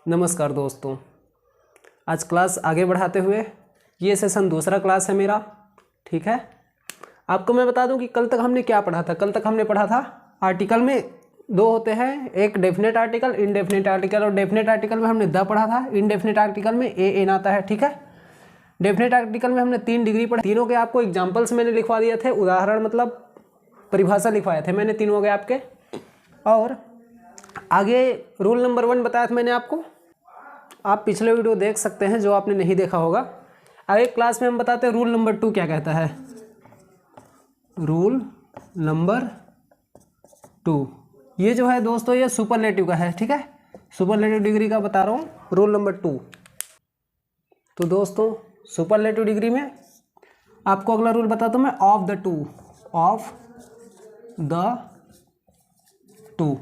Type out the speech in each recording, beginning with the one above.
नमस्कार दोस्तों, आज क्लास आगे बढ़ाते हुए ये सेशन दूसरा क्लास है मेरा। ठीक है, आपको मैं बता दूं कि कल तक हमने क्या पढ़ा था। कल तक हमने पढ़ा था आर्टिकल में दो होते हैं, एक डेफिनेट आर्टिकल, इनडेफिनेट आर्टिकल। और डेफिनेट आर्टिकल में हमने द पढ़ा था, इनडेफिनेट आर्टिकल में ए एन आता है। ठीक है, डेफिनेट आर्टिकल में हमने 3 डिग्री पढ़ा। तीनों के आपको एग्जाम्पल्स मैंने लिखवा दिए थे, उदाहरण मतलब परिभाषा लिखवाए थे मैंने तीनों के आपके। और आगे रूल नंबर 1 बताया था मैंने आपको, आप पिछले वीडियो देख सकते हैं जो आपने नहीं देखा होगा। आगे क्लास में हम बताते हैं रूल नंबर 2 क्या कहता है। रूल नंबर 2 ये जो है दोस्तों, ये सुपरलेटिव का है। ठीक है, सुपरलेटिव डिग्री का बता रहा हूँ, रूल नंबर 2। तो दोस्तों सुपरलेटिव डिग्री में आपको अगला रूल बताता हूँ मैं, of the two. Of the to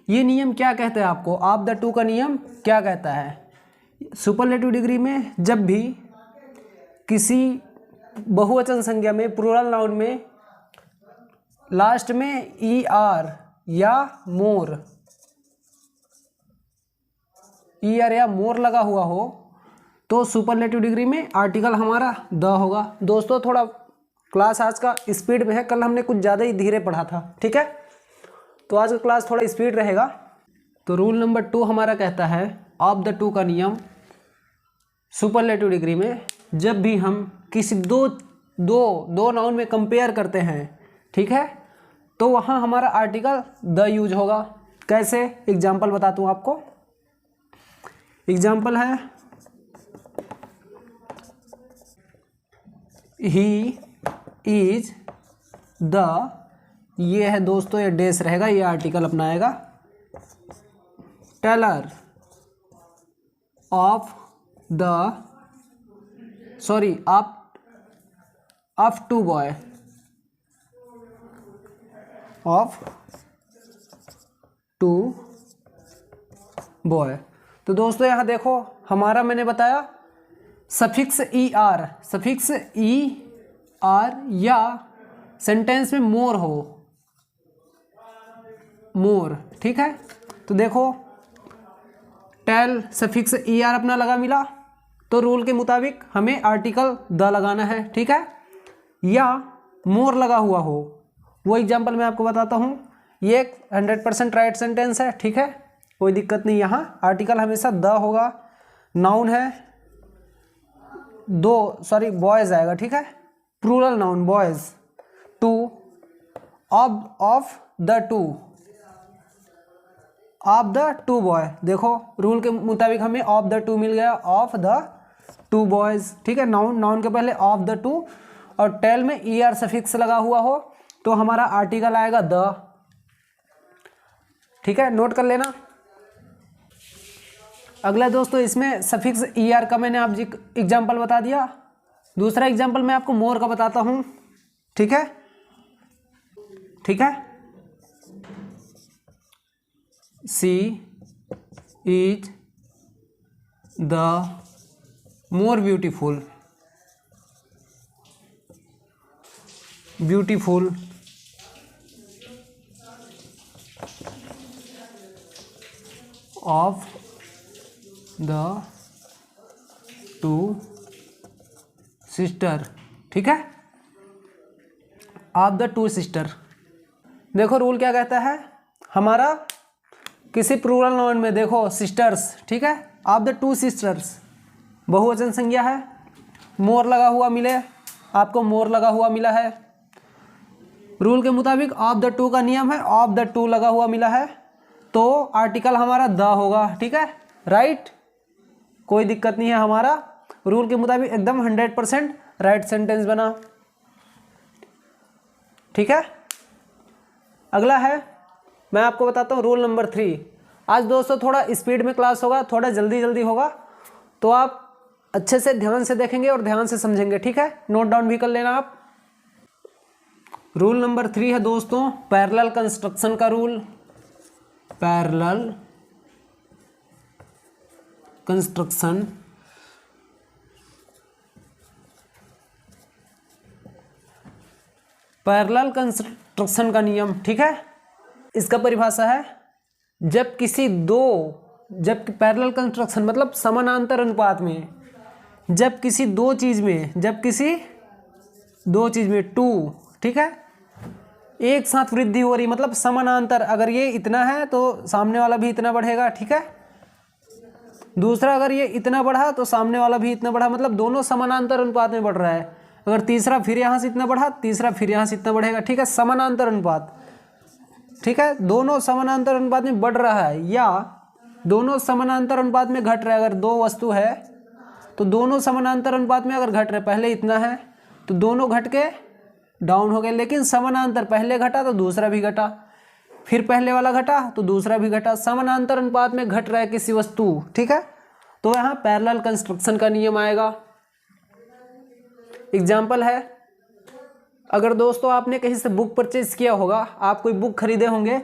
ये नियम क्या कहते हैं आपको, ऑफ द टू का नियम क्या कहता है। सुपरलेटिव डिग्री में जब भी किसी बहुवचन संज्ञा में, प्लूरल नाउन में लास्ट में ई आर या मोर, ई आर या मोर लगा हुआ हो तो सुपरलेटिव डिग्री में आर्टिकल हमारा द होगा। दोस्तों थोड़ा क्लास आज का स्पीड में है, कल हमने कुछ ज़्यादा ही धीरे पढ़ा था। ठीक है, तो आज का क्लास थोड़ा स्पीड रहेगा। तो रूल नंबर 2 हमारा कहता है, ऑफ द टू का नियम सुपरलेटिव डिग्री में जब भी हम किसी दो नाउन में कंपेयर करते हैं, ठीक है, तो वहाँ हमारा आर्टिकल द यूज होगा। कैसे, एग्जाम्पल बताता हूँ आपको। एग्जाम्पल है, ही इज द, ये है दोस्तों, ये डेस रहेगा, ये आर्टिकल अपना आएगा। Taller of the, sorry of two boy, of two boy. तो दोस्तों यहाँ देखो, हमारा मैंने बताया suffix E R, suffix E R या सेंटेंस में मोर हो, मोर। ठीक है, तो देखो टेल सफिक्स ई आर अपना लगा मिला, तो रूल के मुताबिक हमें आर्टिकल द लगाना है। ठीक है, या मोर लगा हुआ हो, वो एग्जांपल मैं आपको बताता हूँ। ये 100% राइट सेंटेंस है। ठीक है, कोई दिक्कत नहीं, यहाँ आर्टिकल हमेशा द होगा। नाउन है दो, सॉरी बॉयज आएगा। ठीक है, plural noun boys. Two, of the two, of the two boy. देखो रूल के मुताबिक हमें ऑफ द टू मिल गया, ऑफ द टू बॉयज। ठीक है, नाउन के पहले ऑफ द टू और टेल में ई आर सफिक्स लगा हुआ हो तो हमारा आर्टिकल आएगा द। ठीक है, नोट कर लेना। अगला दोस्तों, इसमें सफिक्स ई आर का मैंने आप एग्जाम्पल बता दिया। दूसरा एग्जाम्पल मैं आपको मोर का बताता हूँ। ठीक है, ठीक है, she is the more beautiful, beautiful of the two sister. ठीक है, ऑफ द टू सिस्टर। देखो रूल क्या कहता है हमारा, किसी प्लूरल नाउन में देखो सिस्टर्स, ठीक है, ऑफ द टू सिस्टर्स बहुवचन संज्ञा है, मोर लगा हुआ मिले, आपको मोर लगा हुआ मिला है। रूल के मुताबिक ऑफ द टू का नियम है, ऑफ द टू लगा हुआ मिला है तो आर्टिकल हमारा द होगा। ठीक है, राइट, कोई दिक्कत नहीं है, हमारा रूल के मुताबिक एकदम 100% राइट सेंटेंस बना। ठीक है, अगला है, मैं आपको बताता हूँ रूल नंबर 3। आज दोस्तों थोड़ा स्पीड में क्लास होगा, थोड़ा जल्दी जल्दी होगा, तो आप अच्छे से ध्यान से देखेंगे और ध्यान से समझेंगे। ठीक है, नोट डाउन भी कर लेना आप। रूल नंबर 3 है दोस्तों पैरेलल कंस्ट्रक्शन का rule. Parallel construction, parallel construction का नियम। ठीक है, इसका परिभाषा है, जब किसी दो जब पैरेलल कंस्ट्रक्शन मतलब समानांतर अनुपात में, जब किसी दो चीज़ में टू, ठीक है, एक साथ वृद्धि हो रही, मतलब समानांतर, अगर ये इतना है तो सामने वाला भी इतना बढ़ेगा, ठीक है। दूसरा अगर ये इतना बढ़ा तो सामने वाला भी इतना बढ़ा, मतलब दोनों समानांतर अनुपात में बढ़ रहा है। अगर तीसरा फिर यहाँ से इतना बढ़ा, तीसरा फिर यहाँ से इतना बढ़ेगा, ठीक है, समानांतर अनुपात, ठीक है। दोनों समानांतर अनुपात में बढ़ रहा है या दोनों समानांतर अनुपात में घट रहा है। अगर दो वस्तु है तो दोनों समानांतर अनुपात में अगर घट रहे, पहले इतना है तो दोनों घट के डाउन हो गए, लेकिन समानांतर, पहले घटा तो दूसरा भी घटा, फिर पहले वाला घटा तो दूसरा भी घटा, समानांतर अनुपात में घट रहा है किसी वस्तु, ठीक है, तो यहाँ पैरेलल कंस्ट्रक्शन का नियम आएगा। एग्जाम्पल है, अगर दोस्तों आपने कहीं से बुक परचेज किया होगा, आप कोई बुक खरीदे होंगे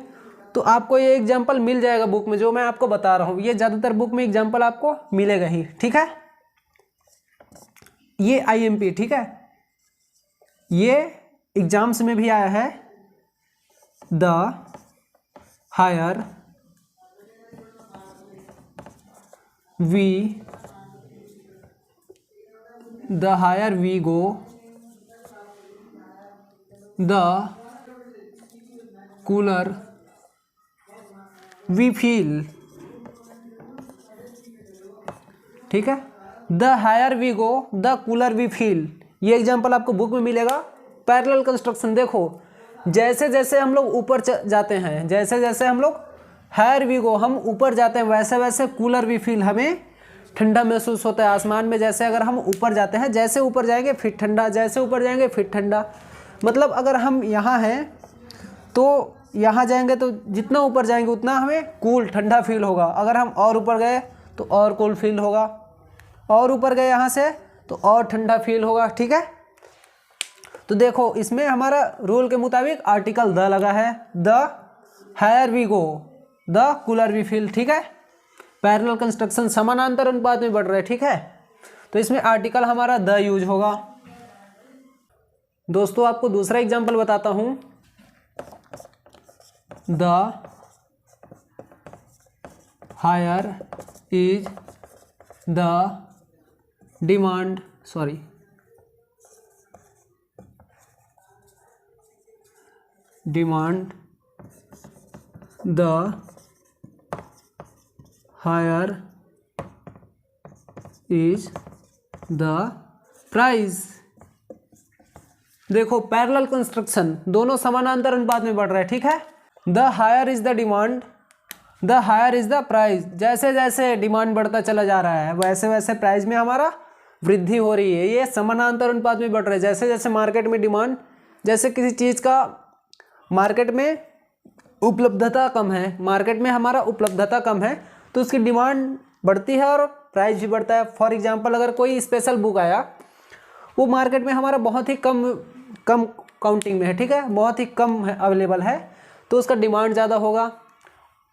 तो आपको ये एग्जाम्पल मिल जाएगा बुक में, जो मैं आपको बता रहा हूँ, ये ज़्यादातर बुक में एग्जाम्पल आपको मिलेगा ही, ठीक है। ये IMP, ठीक है, ये एग्जाम्स में भी आया है। The higher we go the cooler we feel, ठीक है। The higher we go the cooler we feel, ये एग्जाम्पल आपको बुक में मिलेगा। पैरेलल कंस्ट्रक्शन देखो, जैसे जैसे हम लोग ऊपर जाते हैं, जैसे जैसे हम लोग हायर वी गो, हम ऊपर जाते हैं, वैसे वैसे कूलर वी फील, हमें ठंडा महसूस होता है। आसमान में जैसे अगर हम ऊपर जाते हैं, जैसे ऊपर जाएंगे फिर ठंडा, जैसे ऊपर जाएंगे फिर ठंडा, मतलब अगर हम यहाँ हैं तो यहाँ जाएंगे तो जितना ऊपर जाएंगे उतना हमें कूल, ठंडा फील होगा। अगर हम और ऊपर गए तो और कूल फील होगा, और ऊपर गए यहाँ से तो और ठंडा फील होगा, ठीक है। तो देखो इसमें हमारा रूल के मुताबिक आर्टिकल द लगा है, the higher we go the cooler we feel, ठीक है। पैरेलल कंस्ट्रक्शन समानांतर अनुपात में बढ़ रहा है, ठीक है, तो इसमें आर्टिकल हमारा द यूज होगा। दोस्तों आपको दूसरा एग्जांपल बताता हूं, the higher is the demand, the higher is the price. देखो पैरेलल कंस्ट्रक्शन, दोनों समानांतर अनुपात में बढ़ रहा है, ठीक है। The higher is the demand the higher is the price, जैसे जैसे डिमांड बढ़ता चला जा रहा है वैसे वैसे प्राइस में हमारा वृद्धि हो रही है। ये समानांतर अनुपात में बढ़ रहा है। जैसे जैसे मार्केट में डिमांड, जैसे किसी चीज़ का मार्केट में उपलब्धता कम है, मार्केट में हमारा उपलब्धता कम है तो उसकी डिमांड बढ़ती है और प्राइस भी बढ़ता है। फॉर एग्जांपल अगर कोई स्पेशल बुक आया, वो मार्केट में हमारा बहुत ही कम काउंटिंग में है, ठीक है, बहुत ही कम है, अवेलेबल है, तो उसका डिमांड ज़्यादा होगा,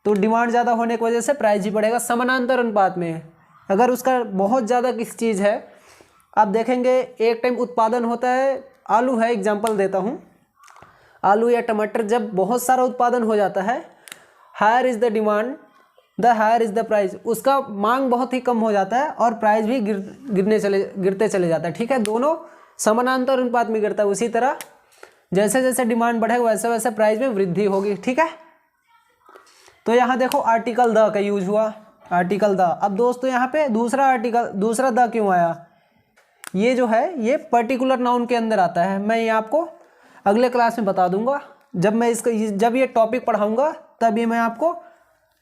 तो डिमांड ज़्यादा होने की वजह से प्राइस भी बढ़ेगा समानांतर अनुपात में। अगर उसका बहुत ज़्यादा किसी चीज़ है, आप देखेंगे एक टाइम उत्पादन होता है, आलू है, एग्जांपल देता हूँ, आलू या टमाटर जब बहुत सारा उत्पादन हो जाता है, higher is the demand the higher is the price, उसका मांग बहुत ही कम हो जाता है और प्राइस भी गिरते चले जाता है, ठीक है। दोनों समानांतर अनुपात में गिरता है। उसी तरह जैसे जैसे डिमांड बढ़ेगा वैसे वैसे प्राइस में वृद्धि होगी, ठीक है। तो यहाँ देखो आर्टिकल द का यूज हुआ, आर्टिकल द। अब दोस्तों यहाँ पे दूसरा द क्यों आया? ये जो है ये पर्टिकुलर नाउन के अंदर आता है। मैं ये आपको अगले क्लास में बता दूंगा, जब ये टॉपिक पढ़ाऊंगा तब ये मैं आपको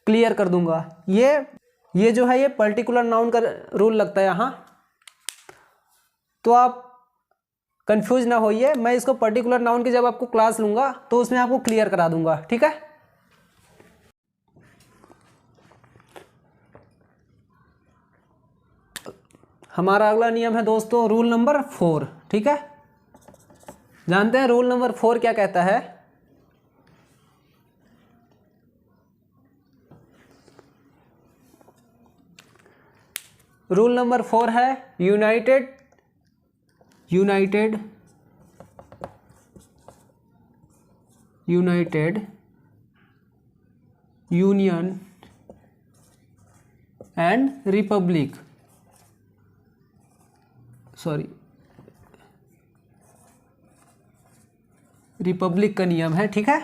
क्लियर कर दूंगा। ये जो है ये पर्टिकुलर नाउन का रूल लगता है यहाँ, तो आप कंफ्यूज ना होइए। मैं इसको पर्टिकुलर नाउन की जब आपको क्लास लूंगा तो उसमें आपको क्लियर करा दूंगा, ठीक है। हमारा अगला नियम है दोस्तों रूल नंबर 4, ठीक है। जानते हैं रूल नंबर 4 क्या कहता है? रूल नंबर 4 है United union and Republic, sorry Republic का नियम है, ठीक है।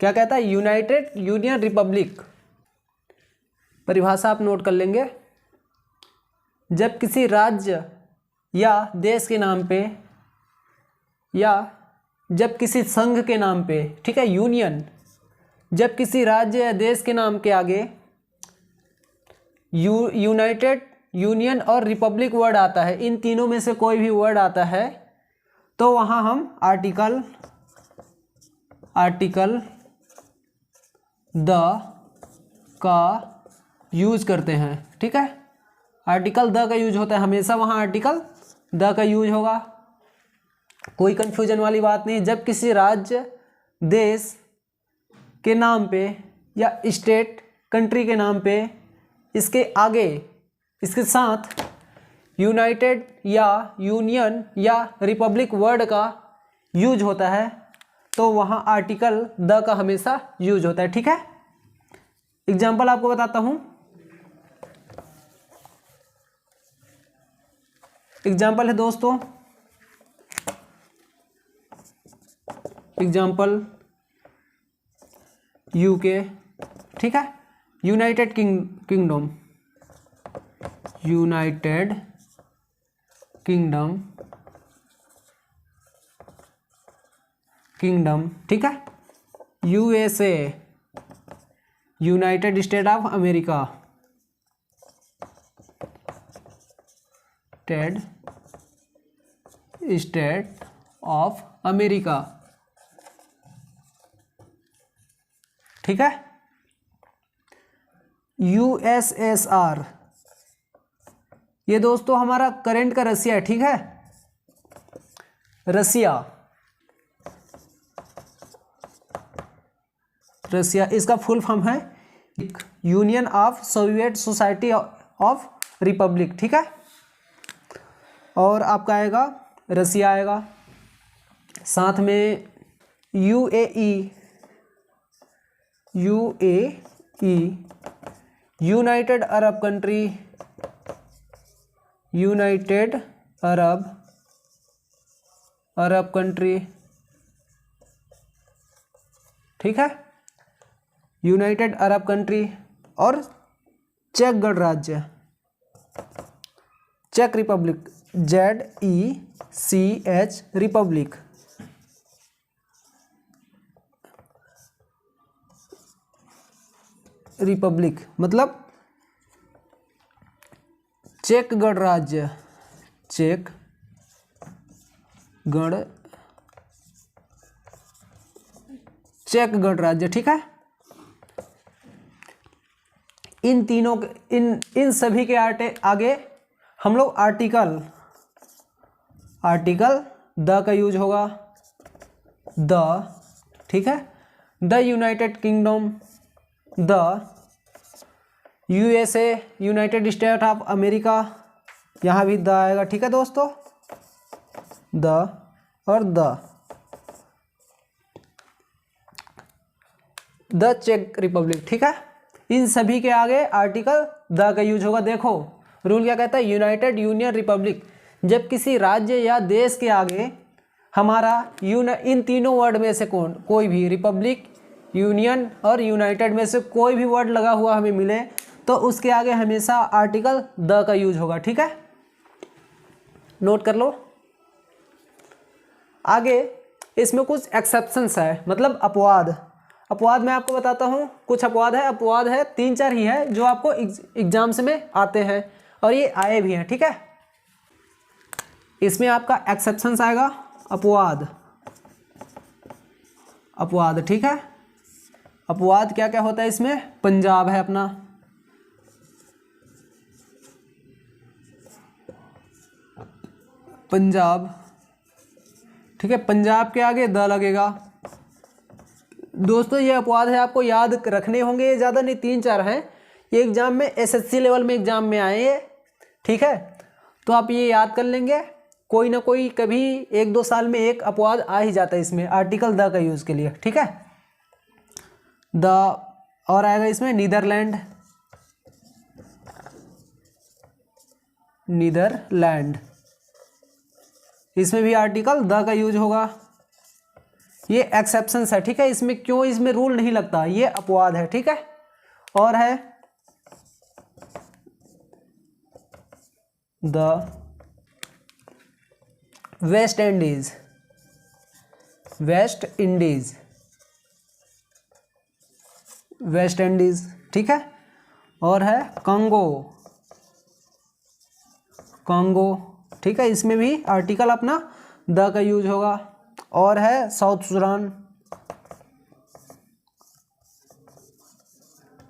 क्या कहता है? United union Republic. परिभाषा आप नोट कर लेंगे। जब किसी राज्य या देश के नाम पे या जब किसी संघ के नाम पे, ठीक है, यूनियन, जब किसी राज्य या देश के नाम के आगे यूनाइटेड, यूनियन और रिपब्लिक वर्ड आता है, इन तीनों में से कोई भी वर्ड आता है, तो वहाँ हम आर्टिकल द का यूज करते हैं, ठीक है। आर्टिकल द का यूज होता है हमेशा, वहाँ आर्टिकल द का यूज होगा, कोई कंफ्यूजन वाली बात नहीं। जब किसी राज्य, देश के नाम पे या स्टेट, कंट्री के नाम पे इसके आगे, इसके साथ यूनाइटेड या यूनियन या रिपब्लिक वर्ड का यूज होता है, तो वहाँ आर्टिकल द का हमेशा यूज होता है, ठीक है। एग्जाम्पल आपको बताता हूँ। एग्जाम्पल है दोस्तों, एग्जाम्पल यूके, ठीक है, यूनाइटेड किंगडम, यूनाइटेड किंगडम, ठीक है। USA, United state of America, state of America, ठीक है। यूएसएसआर, ये दोस्तों हमारा करंट का रसिया है, ठीक है, रसिया, इसका फुल फॉर्म है union of Soviet society of Republic, ठीक है। और आपका आएगा रसिया आएगा, साथ में UAE, United Arab country, United Arab country, ठीक है, यूनाइटेड अरब कंट्री। और चेक गणराज्य, चेक रिपब्लिक, ZECH रिपब्लिक, मतलब चेक गणराज्य, चेक गणराज्य, ठीक है। इन तीनों, इन सभी के आगे हम लोग आर्टिकल द का यूज होगा, द, ठीक है। The United kingdom, the USA, United state of America, यहाँ भी द आएगा, ठीक है दोस्तों, द और द चेक रिपब्लिक, ठीक है। इन सभी के आगे आर्टिकल द का यूज होगा। देखो रूल क्या कहता है, यूनाइटेड यूनियन रिपब्लिक, जब किसी राज्य या देश के आगे हमारा इन तीनों वर्ड में से कोई भी, रिपब्लिक, यूनियन और यूनाइटेड में से कोई भी वर्ड लगा हुआ हमें मिले, तो उसके आगे हमेशा आर्टिकल द का यूज होगा, ठीक है, नोट कर लो। आगे इसमें कुछ एक्सेप्शंस है, मतलब अपवाद मैं आपको बताता हूँ। कुछ अपवाद है 3-4 ही है जो आपको एग्जाम्स में आते हैं और ये आए भी हैं, ठीक है। इसमें आपका एक्सेप्शंस आएगा, अपवाद, ठीक है। अपवाद क्या क्या होता है इसमें? पंजाब है अपना, पंजाब, ठीक है, पंजाब के आगे द लगेगा। दोस्तों ये अपवाद है, आपको याद रखने होंगे, ये ज़्यादा नहीं 3-4 हैं, ये एग्जाम में एसएससी लेवल में एग्जाम में आए हैं, ठीक है। तो आप ये याद कर लेंगे, कोई ना कोई कभी 1-2 साल में एक अपवाद आ ही जाता है इसमें आर्टिकल द का यूज़ के लिए, ठीक है। द और आएगा इसमें नीदरलैंड, नीदरलैंड, इसमें भी आर्टिकल द का यूज होगा। ये एक्सेप्शंस है, ठीक है, इसमें क्यों, इसमें रूल नहीं लगता, ये अपवाद है, ठीक है। और है the West Indies, West Indies, West Indies, ठीक है। और है कांगो, कांगो, ठीक है, इसमें भी आर्टिकल अपना द का यूज होगा। और है south Sudan,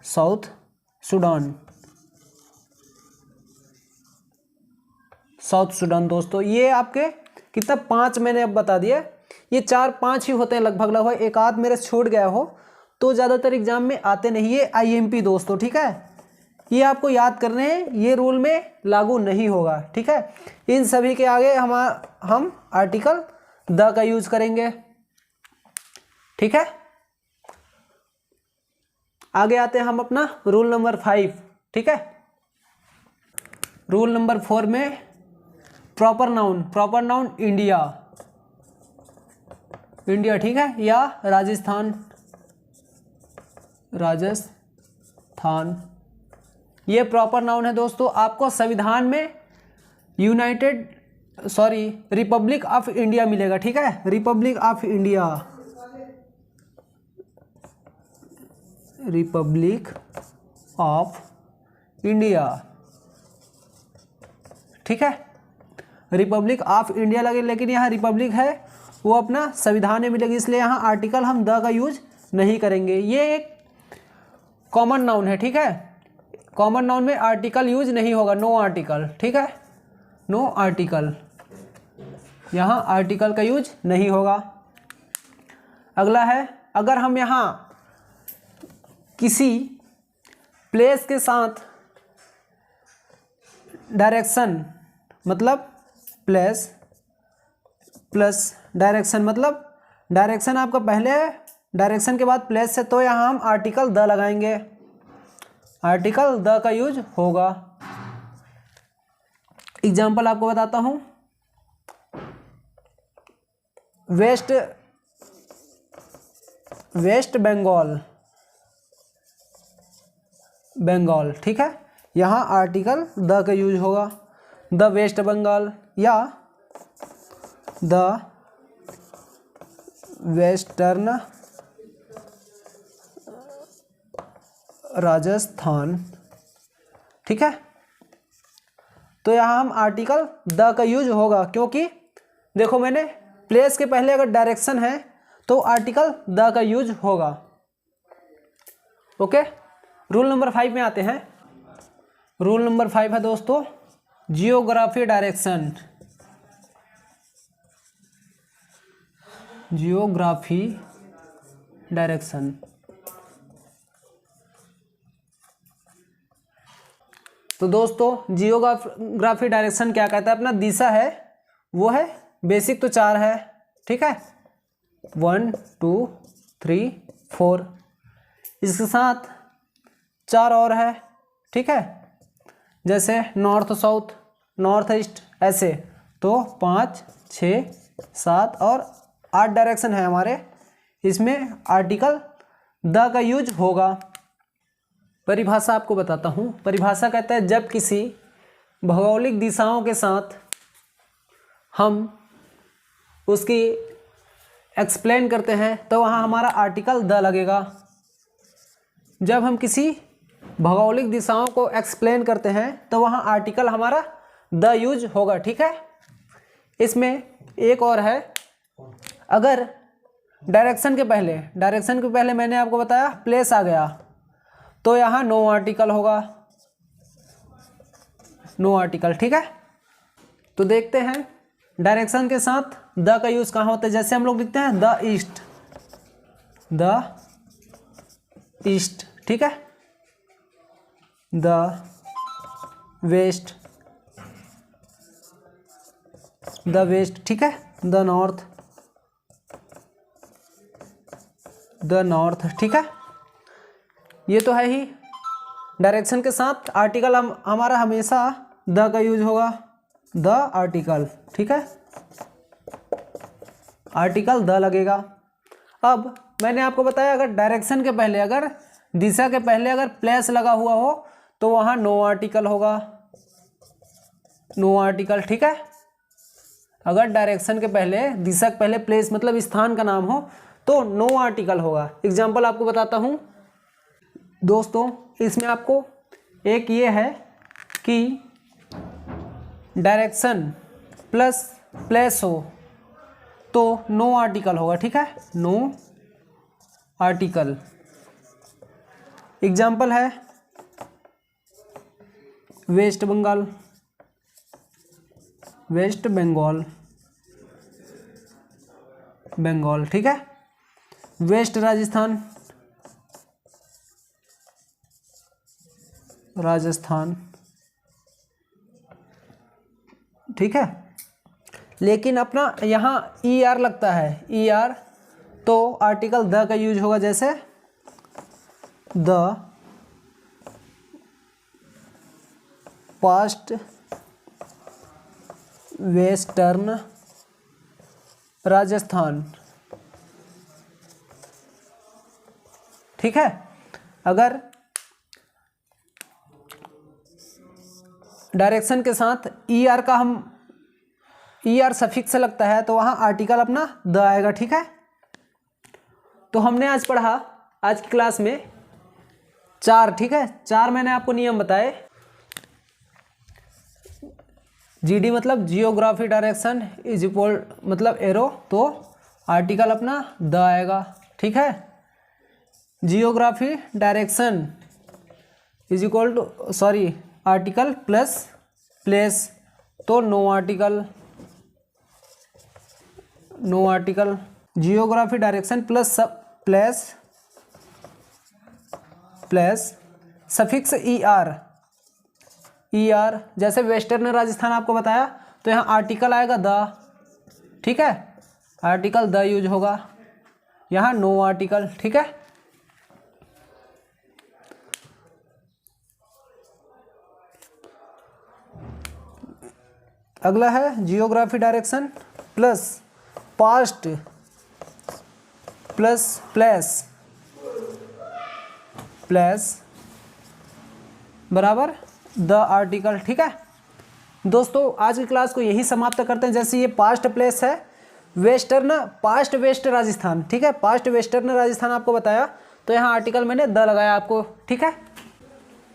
south Sudan, south Sudan दोस्तों। ये आपके कितना 5 मैंने अब बता दिया, ये 4-5 ही होते हैं लगभग लगभग, एक आध मेरे छूट गया हो तो ज़्यादातर एग्जाम में आते नहीं। ये आईएमपी दोस्तों, ठीक है, ये आपको याद करने हैं, ये रूल में लागू नहीं होगा, ठीक है। इन सभी के आगे हम आर्टिकल द का यूज करेंगे, ठीक है। आगे आते हैं हम अपना रूल नंबर 5, ठीक है। रूल नंबर 4 में proper noun, proper noun India, India, ठीक है, या राजस्थान, राजस्थान, ये प्रॉपर नाउन है दोस्तों। आपको संविधान में रिपब्लिक ऑफ इंडिया मिलेगा, ठीक है, Republic of India, Republic of India, ठीक है, रिपब्लिक ऑफ इंडिया लगे, लेकिन यहाँ रिपब्लिक है वो अपना संविधान में मिलेगी, इसलिए यहाँ आर्टिकल हम द का यूज नहीं करेंगे। ये एक कॉमन नाउन है, ठीक है, कॉमन नाउन में आर्टिकल यूज नहीं होगा, नो आर्टिकल, ठीक है, नो आर्टिकल, यहाँ आर्टिकल का यूज नहीं होगा। अगला है, अगर हम यहाँ किसी प्लेस के साथ डायरेक्शन, मतलब प्लेस प्लस डायरेक्शन, मतलब डायरेक्शन आपका पहले है, डायरेक्शन के बाद प्लेस से, तो यहाँ हम आर्टिकल द लगाएंगे, आर्टिकल द का यूज होगा। एग्जाम्पल आपको बताता हूँ, वेस्ट बंगाल, बंगाल, ठीक है, यहाँ आर्टिकल द का यूज होगा, द वेस्ट बंगाल या द वेस्टर्न राजस्थान, ठीक है। तो यहाँ हम आर्टिकल द का यूज होगा, क्योंकि देखो मैंने प्लेस के पहले अगर डायरेक्शन है तो आर्टिकल द का यूज होगा, ओके। रूल नंबर 5 में आते हैं। रूल नंबर 5 है दोस्तों जियोग्राफी डायरेक्शन, जियोग्राफी डायरेक्शन। तो दोस्तों जियोग्राफी डायरेक्शन क्या कहता है, अपना दिशा है वो है, बेसिक तो 4 है, ठीक है, 1 2 3 4, इसके साथ 4 और है, ठीक है, जैसे नॉर्थ साउथ, नॉर्थ ईस्ट, ऐसे, तो 5 6 7 और 8 डायरेक्शन है हमारे, इसमें आर्टिकल द का यूज होगा। परिभाषा आपको बताता हूँ। परिभाषा कहता है जब किसी भौगोलिक दिशाओं के साथ हम उसकी एक्सप्लेन करते हैं तो वहाँ हमारा आर्टिकल द लगेगा। जब हम किसी भौगोलिक दिशाओं को एक्सप्लेन करते हैं तो वहाँ आर्टिकल हमारा द यूज होगा, ठीक है। इसमें एक और है, अगर डायरेक्शन के पहले मैंने आपको बताया प्लेस आ गया तो यहाँ नो आर्टिकल होगा, नो आर्टिकल, ठीक है। तो देखते हैं डायरेक्शन के साथ द का यूज कहाँ होता है। जैसे हम लोग लिखते हैं द ईस्ट, ठीक है, द वेस्ट, ठीक है, द नॉर्थ, ठीक है। ये तो है ही, डायरेक्शन के साथ आर्टिकल हमारा हमेशा द का यूज होगा, द आर्टिकल, ठीक है, आर्टिकल द लगेगा। अब मैंने आपको बताया अगर डायरेक्शन के पहले, अगर दिशा के पहले अगर प्लेस लगा हुआ हो तो वहाँ नो आर्टिकल होगा, नो आर्टिकल, ठीक है। अगर डायरेक्शन के पहले, दिशा के पहले प्लेस मतलब स्थान का नाम हो तो नो आर्टिकल होगा। एग्जाम्पल आपको बताता हूँ दोस्तों, इसमें आपको एक ये है कि डायरेक्शन प्लस प्लेस हो तो नो आर्टिकल होगा, ठीक है, नो आर्टिकल। एग्जाम्पल है वेस्ट बंगाल, वेस्ट बंगाल, बंगाल, ठीक है। वेस्ट राजस्थान, राजस्थान, ठीक है। लेकिन अपना यहाँ ई आर लगता है, ई आर, तो आर्टिकल द का यूज होगा, जैसे द पास्ट वेस्टर्न राजस्थान, ठीक है। अगर डायरेक्शन के साथ ई आर का हम, ई आर सफिक्स लगता है तो वहाँ आर्टिकल अपना द आएगा, ठीक है। तो हमने आज पढ़ा, आज की क्लास में 4, ठीक है, 4 मैंने आपको नियम बताए। जीडी मतलब जियोग्राफी डायरेक्शन इज इक्वल मतलब एरो, तो आर्टिकल अपना द आएगा, ठीक है। Geography direction is equal to, sorry, article plus place, तो no article, no article. Geography direction plus place, place suffix E R, E R, जैसे western Rajasthan आपको बताया तो यहाँ आर्टिकल आएगा द, ठीक है, आर्टिकल द यूज होगा, यहाँ नो आर्टिकल, ठीक है। अगला है geography direction plus past plus place, place बराबर द आर्टिकल, ठीक है। दोस्तों आज की क्लास को यही समाप्त करते हैं। जैसे ये पास्ट प्लेस है, वेस्टर्न, पास्ट वेस्ट राजस्थान, ठीक है, पास्ट वेस्टर्न राजस्थान आपको बताया तो यहाँ आर्टिकल मैंने द लगाया आपको, ठीक है।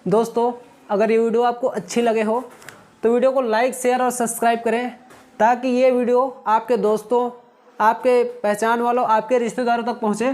दोस्तों अगर ये वीडियो आपको अच्छी लगे हो तो वीडियो को लाइक, शेयर और सब्सक्राइब करें ताकि ये वीडियो आपके दोस्तों, आपके पहचान वालों, आपके रिश्तेदारों तक पहुँचे